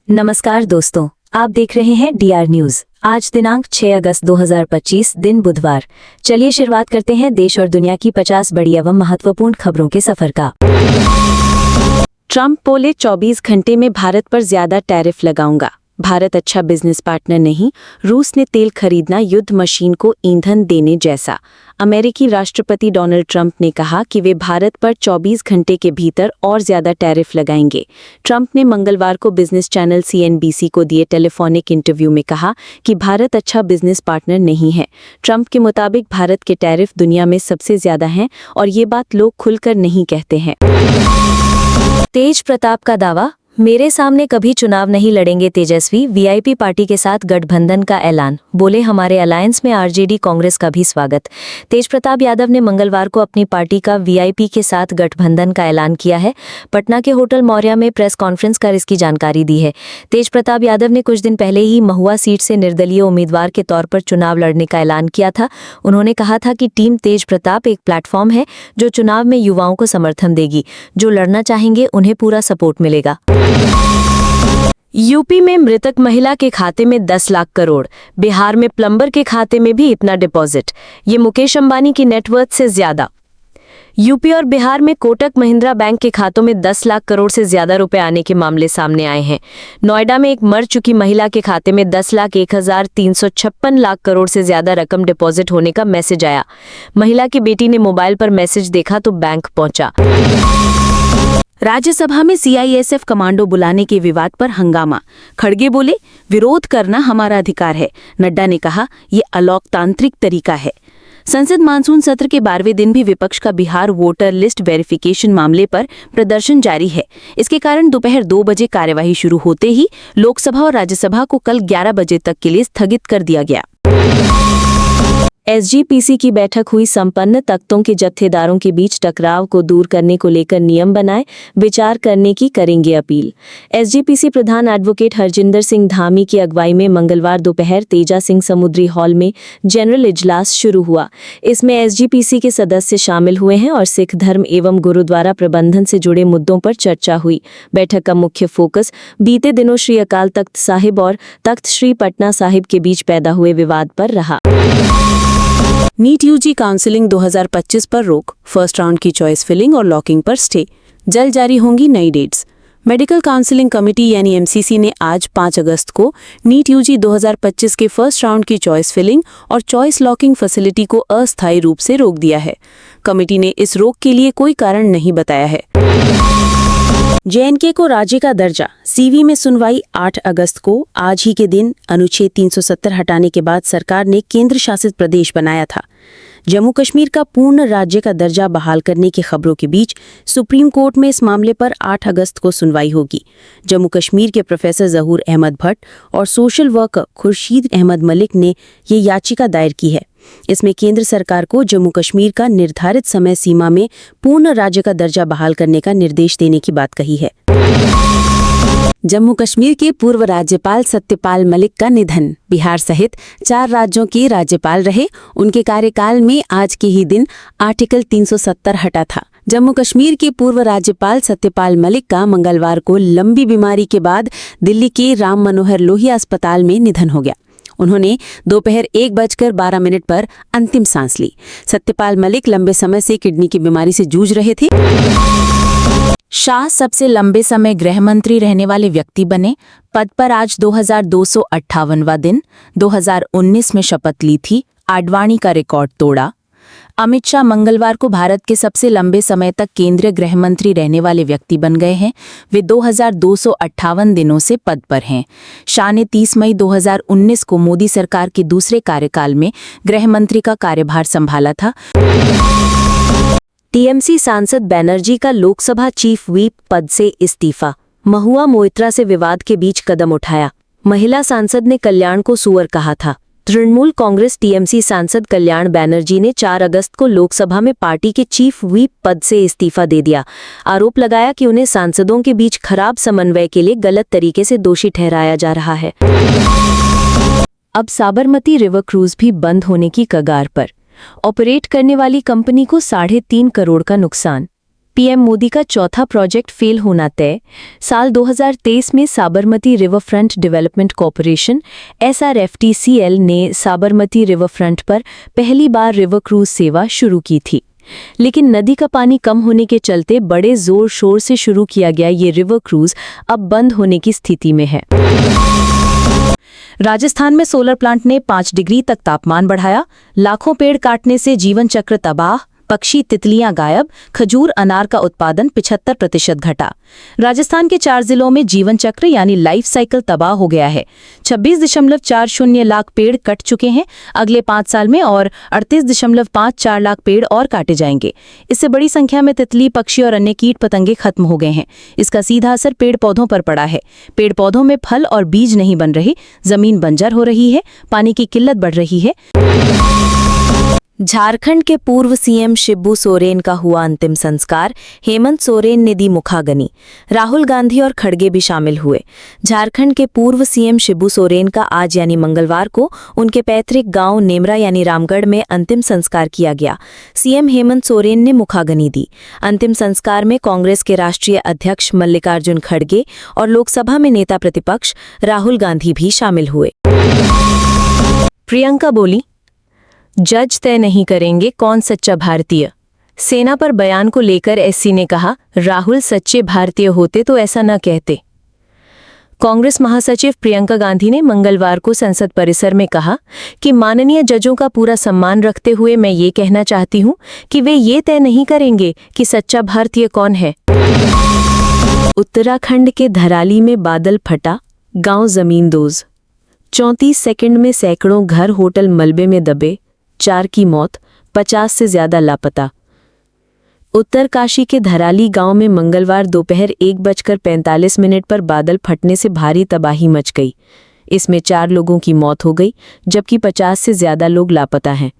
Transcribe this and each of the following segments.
नमस्कार दोस्तों, आप देख रहे हैं डीआर न्यूज। आज दिनांक 6 अगस्त 2025 दिन बुधवार। चलिए शुरुआत करते हैं देश और दुनिया की 50 बड़ी एवं महत्वपूर्ण खबरों के सफर का। ट्रंप बोले 24 घंटे में भारत पर ज्यादा टैरिफ लगाऊंगा। भारत अच्छा बिजनेस पार्टनर नहीं, रूस ने तेल खरीदना युद्ध मशीन को ईंधन देने जैसा। अमेरिकी राष्ट्रपति डोनाल्ड ट्रंप ने कहा कि वे भारत पर 24 घंटे के भीतर और ज्यादा टैरिफ लगाएंगे। ट्रंप ने मंगलवार को बिजनेस चैनल CNBC को दिए टेलीफोनिक इंटरव्यू में कहा कि भारत अच्छा बिजनेस पार्टनर नहीं है। ट्रंप के मुताबिक भारत के टैरिफ दुनिया में सबसे ज्यादा हैं और ये बात लोग खुलकर नहीं कहते हैं। तेज प्रताप का दावा, मेरे सामने कभी चुनाव नहीं लड़ेंगे तेजस्वी। वीआईपी पार्टी के साथ गठबंधन का ऐलान, बोले हमारे अलायंस में आरजेडी कांग्रेस का भी स्वागत। तेज प्रताप यादव ने मंगलवार को अपनी पार्टी का वीआईपी के साथ गठबंधन का ऐलान किया है। पटना के होटल मौर्या में प्रेस कॉन्फ्रेंस कर इसकी जानकारी दी है। तेज प्रताप यादव ने कुछ दिन पहले ही महुआ सीट से निर्दलीय उम्मीदवार के तौर पर चुनाव लड़ने का ऐलान किया था। उन्होंने कहा था कि टीम तेज प्रताप एक प्लेटफॉर्म है जो चुनाव में युवाओं को समर्थन देगी। जो लड़ना चाहेंगे उन्हें पूरा सपोर्ट मिलेगा। यूपी में मृतक महिला के खाते में 10 लाख करोड़, बिहार में प्लम्बर के खाते में भी इतना डिपॉजिट। ये मुकेश अंबानी की नेटवर्थ से ज्यादा। यूपी और बिहार में कोटक महिंद्रा बैंक के खातों में 10 लाख करोड़ से ज्यादा रुपए आने के मामले सामने आए हैं। नोएडा में एक मर चुकी महिला के खाते में 10,01,356 लाख करोड़ से ज्यादा रकम डिपॉजिट होने का मैसेज आया। महिला की बेटी ने मोबाइल पर मैसेज देखा तो बैंक पहुंचा। राज्यसभा में CISF कमांडो बुलाने के विवाद पर हंगामा। खड़गे बोले, विरोध करना हमारा अधिकार है। नड्डा ने कहा, ये अलोकतांत्रिक तरीका है। संसद मानसून सत्र के 12वें दिन भी विपक्ष का बिहार वोटर लिस्ट वेरिफिकेशन मामले पर प्रदर्शन जारी है। इसके कारण दोपहर 2 बजे कार्यवाही शुरू होते ही लोकसभा और राज्यसभा को कल 11 बजे तक के लिए स्थगित कर दिया गया। SGPC की बैठक हुई। संपन्न तख्तों के जत्थेदारों के बीच टकराव को दूर करने को लेकर नियम बनाए, विचार करने की करेंगे अपील। SGPC प्रधान एडवोकेट हरजिंदर सिंह धामी की अगुवाई में मंगलवार दोपहर तेजा सिंह समुद्री हॉल में जनरल इजलास शुरू हुआ। इसमें SGPC के सदस्य शामिल हुए हैं और सिख धर्म एवं गुरुद्वारा प्रबंधन से जुड़े मुद्दों पर चर्चा हुई। बैठक का मुख्य फोकस बीते दिनों श्री अकाल तख्त साहिब और तख्त श्री पटना साहिब के बीच पैदा हुए विवाद पर रहा। नीट UG काउंसलिंग 2025 पर रोक, फर्स्ट राउंड की चॉइस फिलिंग और लॉकिंग पर स्टे। जल्द जारी होंगी नई डेट्स। मेडिकल काउंसलिंग कमेटी यानी MCC ने आज 5 अगस्त को नीट UG 2025 के फर्स्ट राउंड की चॉइस फिलिंग और चॉइस लॉकिंग फैसिलिटी को अस्थायी रूप से रोक दिया है। कमेटी ने इस रोक के लिए कोई कारण नहीं बताया है। JNK को राज्य का दर्जा, CV में सुनवाई 8 अगस्त को। आज ही के दिन अनुच्छेद 370 हटाने के बाद सरकार ने केंद्र शासित प्रदेश बनाया था। जम्मू कश्मीर का पूर्ण राज्य का दर्जा बहाल करने की खबरों के बीच सुप्रीम कोर्ट में इस मामले पर 8 अगस्त को सुनवाई होगी। जम्मू कश्मीर के प्रोफेसर जहूर अहमद भट्ट और सोशल वर्कर खुर्शीद अहमद मलिक ने ये याचिका दायर की है। इसमें केंद्र सरकार को जम्मू कश्मीर का निर्धारित समय सीमा में पूर्ण राज्य का दर्जा बहाल करने का निर्देश देने की बात कही है। जम्मू कश्मीर के पूर्व राज्यपाल सत्यपाल मलिक का निधन। बिहार सहित 4 राज्यों के राज्यपाल रहे। उनके कार्यकाल में आज के ही दिन आर्टिकल 370 हटा था। जम्मू कश्मीर के पूर्व राज्यपाल सत्यपाल मलिक का मंगलवार को लंबी बीमारी के बाद दिल्ली के राम मनोहर लोहिया अस्पताल में निधन हो गया। उन्होंने दोपहर 1:12 पर अंतिम सांस ली। सत्यपाल मलिक लंबे समय से किडनी की बीमारी से जूझ रहे थे। शाह सबसे लंबे समय गृह मंत्री रहने वाले व्यक्ति बने। पद पर आज 2258वां दिन। 2019 में शपथ ली थी। आडवाणी का रिकॉर्ड तोड़ा। अमित शाह मंगलवार को भारत के सबसे लंबे समय तक केंद्रीय गृह मंत्री रहने वाले व्यक्ति बन गए हैं। वे 2258 दिनों से पद पर हैं। शाह ने 30 मई 2019 को मोदी सरकार के दूसरे कार्यकाल में गृह मंत्री का कार्यभार संभाला था। TMC सांसद बैनर्जी का लोकसभा चीफ व्हिप पद से इस्तीफा। महुआ मोइत्रा से विवाद के बीच कदम उठाया। महिला सांसद ने कल्याण को सुअर कहा था। तृणमूल कांग्रेस TMC सांसद कल्याण बैनर्जी ने 4 अगस्त को लोकसभा में पार्टी के चीफ व्हिप पद से इस्तीफा दे दिया। आरोप लगाया कि उन्हें सांसदों के बीच खराब समन्वय के लिए गलत तरीके से दोषी ठहराया जा रहा है। अब साबरमती रिवर क्रूज भी बंद होने की कगार पर। ऑपरेट करने वाली कंपनी को 3.5 करोड़ का नुकसान। पीएम मोदी का चौथा प्रोजेक्ट फेल होना तय। साल 2023 में Sabarmati river front development corporation SRFTCL ने साबरमती रिवर फ्रंट पर पहली बार रिवर क्रूज सेवा शुरू की थी, लेकिन नदी का पानी कम होने के चलते बड़े जोर शोर से शुरू किया गया ये रिवर क्रूज अब बंद होने की स्थिति में है। राजस्थान में सोलर प्लांट ने 5 डिग्री तक तापमान बढ़ाया। लाखों पेड़ काटने से जीवन चक्र तबाह, पक्षी तितलियां गायब, खजूर अनार का उत्पादन 75% घटा। राजस्थान के 4 जिलों में जीवन चक्र यानी लाइफ साइकिल तबाह हो गया है। 26.40 लाख पेड़ कट चुके हैं। अगले 5 साल में और 38.54 लाख पेड़ और काटे जाएंगे। इससे बड़ी संख्या में तितली, पक्षी और अन्य कीट पतंगे खत्म हो गए हैं। इसका सीधा असर पेड़ पौधों पर पड़ा है। पेड़ पौधों में फल और बीज नहीं बन रहे, जमीन बंजर हो रही है, पानी की किल्लत बढ़ रही है। झारखंड के पूर्व सीएम शिबू सोरेन का हुआ अंतिम संस्कार। हेमंत सोरेन ने दी मुखाग्नि। राहुल गांधी और खड़गे भी शामिल हुए। झारखंड के पूर्व सीएम शिबू सोरेन का आज यानी मंगलवार को उनके पैतृक गांव नेमरा यानी रामगढ़ में अंतिम संस्कार किया गया। सीएम हेमंत सोरेन ने मुखाग्नि दी। अंतिम संस्कार में कांग्रेस के राष्ट्रीय अध्यक्ष मल्लिकार्जुन खड़गे और लोकसभा में नेता प्रतिपक्ष राहुल गांधी भी शामिल हुए। प्रियंका बोली, जज तय नहीं करेंगे कौन सच्चा भारतीय। सेना पर बयान को लेकर एससी ने कहा, राहुल सच्चे भारतीय होते तो ऐसा न कहते। कांग्रेस महासचिव प्रियंका गांधी ने मंगलवार को संसद परिसर में कहा कि माननीय जजों का पूरा सम्मान रखते हुए मैं ये कहना चाहती हूं कि वे ये तय नहीं करेंगे कि सच्चा भारतीय कौन है। उत्तराखंड के धराली में बादल फटा, गांव जमींदोज। 34 सेकंड में सैकड़ों घर होटल मलबे में दबे, 4 की मौत, 50 से ज्यादा लापता। उत्तरकाशी के धराली गांव में मंगलवार दोपहर 1:45 पर बादल फटने से भारी तबाही मच गई। इसमें 4 लोगों की मौत हो गई, जबकि 50 से ज्यादा लोग लापता हैं।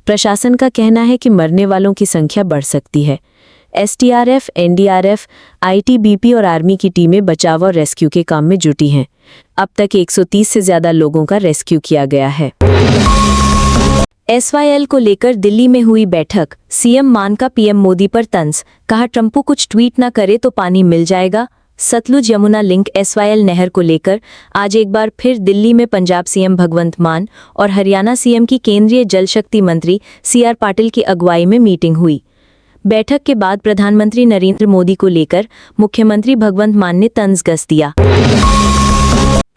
प्रशासन का कहना है कि मरने वालों की संख्या बढ़ सकती है। एसडीआरएफ, एनडीआरएफ, आईटीबीपी और आर्मी की टीमें बचाव और रेस्क्यू के काम में जुटी हैं। अब तक 130 से ज्यादा लोगों का रेस्क्यू किया गया है। SYL को लेकर दिल्ली में हुई बैठक। सीएम मान का पीएम मोदी पर तंज, कहा ट्रंपो कुछ ट्वीट न करे तो पानी मिल जाएगा। सतलुज यमुना लिंक SYL नहर को लेकर आज एक बार फिर दिल्ली में पंजाब सीएम भगवंत मान और हरियाणा सीएम की केंद्रीय जल शक्ति मंत्री CR पाटिल की अगुवाई में मीटिंग हुई। बैठक के बाद प्रधानमंत्री नरेंद्र मोदी को लेकर मुख्यमंत्री भगवंत मान ने तंज कस दिया।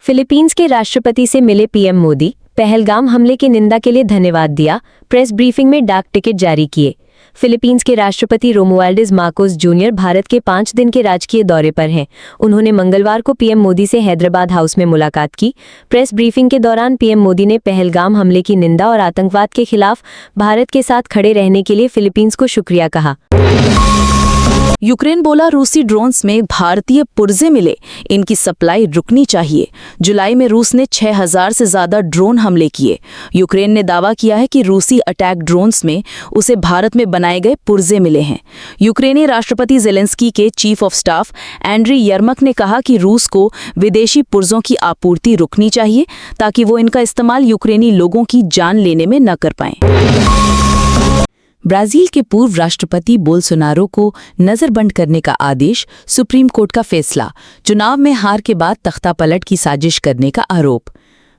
फिलीपींस के राष्ट्रपति से मिले पीएम मोदी, पहलगाम हमले की निंदा के लिए धन्यवाद दिया। प्रेस ब्रीफिंग में डाक टिकट जारी किए। फिलीपींस के राष्ट्रपति रोमुआल्डिस मार्कोस जूनियर भारत के 5 दिन के राजकीय दौरे पर हैं। उन्होंने मंगलवार को पीएम मोदी से हैदराबाद हाउस में मुलाकात की। प्रेस ब्रीफिंग के दौरान पीएम मोदी ने पहलगाम हमले की निंदा और आतंकवाद के खिलाफ भारत के साथ खड़े रहने के लिए फिलीपींस को शुक्रिया कहा। यूक्रेन बोला, रूसी ड्रोन्स में भारतीय पुर्जे मिले, इनकी सप्लाई रुकनी चाहिए। जुलाई में रूस ने 6000 से ज्यादा ड्रोन हमले किए। यूक्रेन ने दावा किया है कि रूसी अटैक ड्रोन्स में उसे भारत में बनाए गए पुर्जे मिले हैं। यूक्रेनी राष्ट्रपति जेलेंस्की के चीफ ऑफ स्टाफ एंड्री यर्मक ने कहा कि रूस को विदेशी पुर्जों की आपूर्ति रुकनी चाहिए ताकि वो इनका इस्तेमाल यूक्रेनी लोगों की जान लेने में न कर पाएं। ब्राजील के पूर्व राष्ट्रपति बोल्सोनारो को नजरबंद करने का आदेश, सुप्रीम कोर्ट का फैसला। चुनाव में हार के बाद तख्तापलट की साजिश करने का आरोप।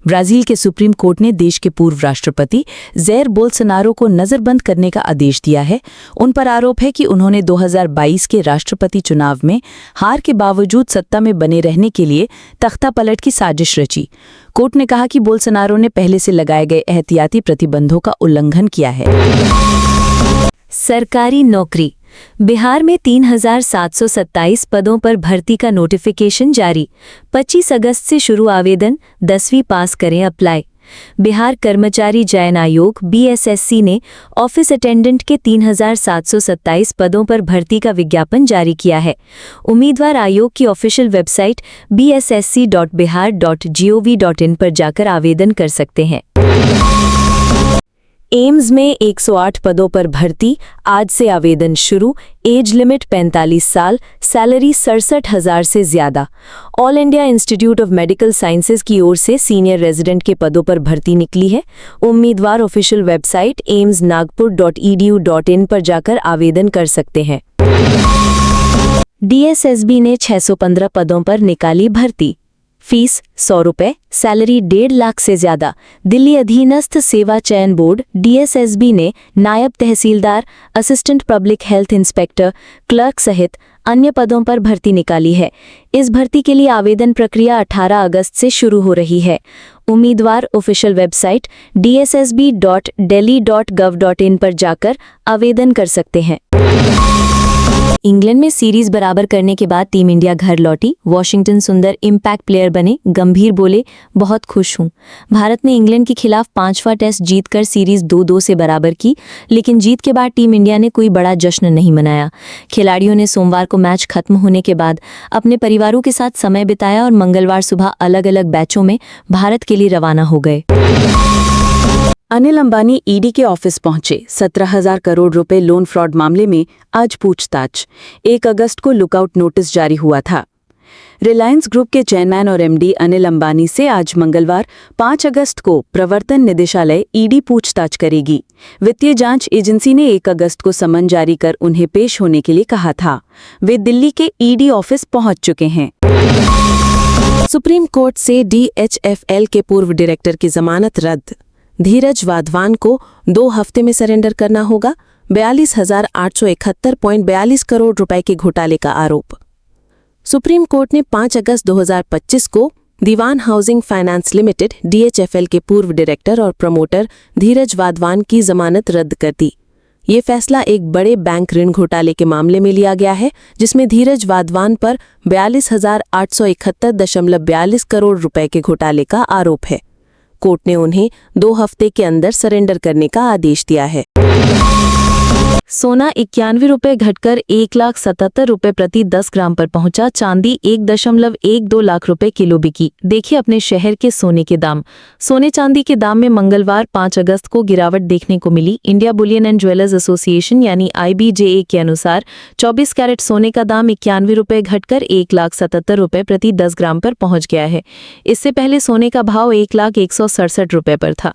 ब्राजील के सुप्रीम कोर्ट ने देश के पूर्व राष्ट्रपति जैर बोल्सोनारो को नजरबंद करने का आदेश दिया है। उन पर आरोप है कि उन्होंने 2022 के राष्ट्रपति चुनाव में हार के बावजूद सत्ता में बने रहने के लिए तख्तापलट की साजिश रची। कोर्ट ने कहा कि बोल्सोनारो ने पहले से लगाए गए एहतियाती प्रतिबंधों का उल्लंघन किया है। सरकारी नौकरी। बिहार में 3727 पदों पर भर्ती का नोटिफिकेशन जारी। 25 अगस्त से शुरू आवेदन, 10वीं पास करें अप्लाई। बिहार कर्मचारी चयन आयोग BSSC ने ऑफिस अटेंडेंट के 3727 पदों पर भर्ती का विज्ञापन जारी किया है। उम्मीदवार आयोग की ऑफिशियल वेबसाइट bssc.bihar.gov.in पर जाकर आवेदन कर सकते हैं। एम्स में 108 पदों पर भर्ती, आज से आवेदन शुरू। एज लिमिट 45 साल, सैलरी 67,000 से ज्यादा। All India institute of medical sciences की ओर से सीनियर रेजिडेंट के पदों पर भर्ती निकली है। उम्मीदवार ऑफिशियल वेबसाइट aimsnagpur.edu.in पर जाकर आवेदन कर सकते हैं। DSSB ने 615 पदों पर निकाली भर्ती। फीस 100 रुपये, सैलरी 1.5 लाख से ज्यादा। दिल्ली अधीनस्थ सेवा चयन बोर्ड DSSB ने नायब तहसीलदार, assistant public health inspector, clerk सहित अन्य पदों पर भर्ती निकाली है। इस भर्ती के लिए आवेदन प्रक्रिया 18 अगस्त से शुरू हो रही है। उम्मीदवार ऑफिशियल वेबसाइट dssb.delhi.gov.in पर जाकर आवेदन कर सकते हैं। इंग्लैंड में सीरीज बराबर करने के बाद टीम इंडिया घर लौटी। वॉशिंगटन सुंदर इम्पैक्ट प्लेयर बने। गंभीर बोले, बहुत खुश हूं। भारत ने इंग्लैंड के खिलाफ 5वां टेस्ट जीतकर सीरीज 2-2 से बराबर की, लेकिन जीत के बाद टीम इंडिया ने कोई बड़ा जश्न नहीं मनाया। खिलाड़ियों ने सोमवार को मैच खत्म होने के बाद अपने परिवारों के साथ समय बिताया और मंगलवार सुबह अलग अलग बैचों में भारत के लिए रवाना हो गए। अनिल अंबानी ईडी के ऑफिस पहुंचे। 17,000 करोड़ रुपए लोन फ्रॉड मामले में आज पूछताछ। 1 अगस्त को लुकआउट नोटिस जारी हुआ था। रिलायंस ग्रुप के चेयरमैन और MD अनिल अंबानी से आज मंगलवार 5 अगस्त को प्रवर्तन निदेशालय ईडी पूछताछ करेगी। वित्तीय जांच एजेंसी ने 1 अगस्त को समन जारी कर उन्हें पेश होने के लिए कहा था। वे दिल्ली के ईडी ऑफिस पहुंच चुके हैं। सुप्रीम कोर्ट से DHFL के पूर्व डायरेक्टर की जमानत रद्द। धीरज वाधवान को 2 हफ्ते में सरेंडर करना होगा। 42,871.42 करोड़ रुपए के घोटाले का आरोप। सुप्रीम कोर्ट ने 5 अगस्त 2025 को दीवान हाउसिंग फाइनेंस लिमिटेड DHFL के पूर्व डायरेक्टर और प्रमोटर धीरज वाधवान की जमानत रद्द कर दी। ये फैसला एक बड़े बैंक ऋण घोटाले के मामले में लिया गया है, जिसमें धीरज वाधवान पर 42,871.42 करोड़ रुपए के घोटाले का आरोप है। कोर्ट ने उन्हें 2 हफ्ते के अंदर सरेंडर करने का आदेश दिया है। सोना 91 रुपये घटकर 1,77,000 रुपये प्रति 10 ग्राम पर पहुंचा। चांदी 1.12 लाख रुपए किलो बिकी। देखिए अपने शहर के सोने के दाम। सोने चांदी के दाम में मंगलवार 5 अगस्त को गिरावट देखने को मिली। India Bullion and Jewellers Association यानी IBJA के अनुसार 24 कैरेट सोने का दाम 91 रुपये घटकर 1,77,000 रुपये प्रति 10 ग्राम पर पहुंच गया है। इससे पहले सोने का भाव 1,167,000 रुपये पर था।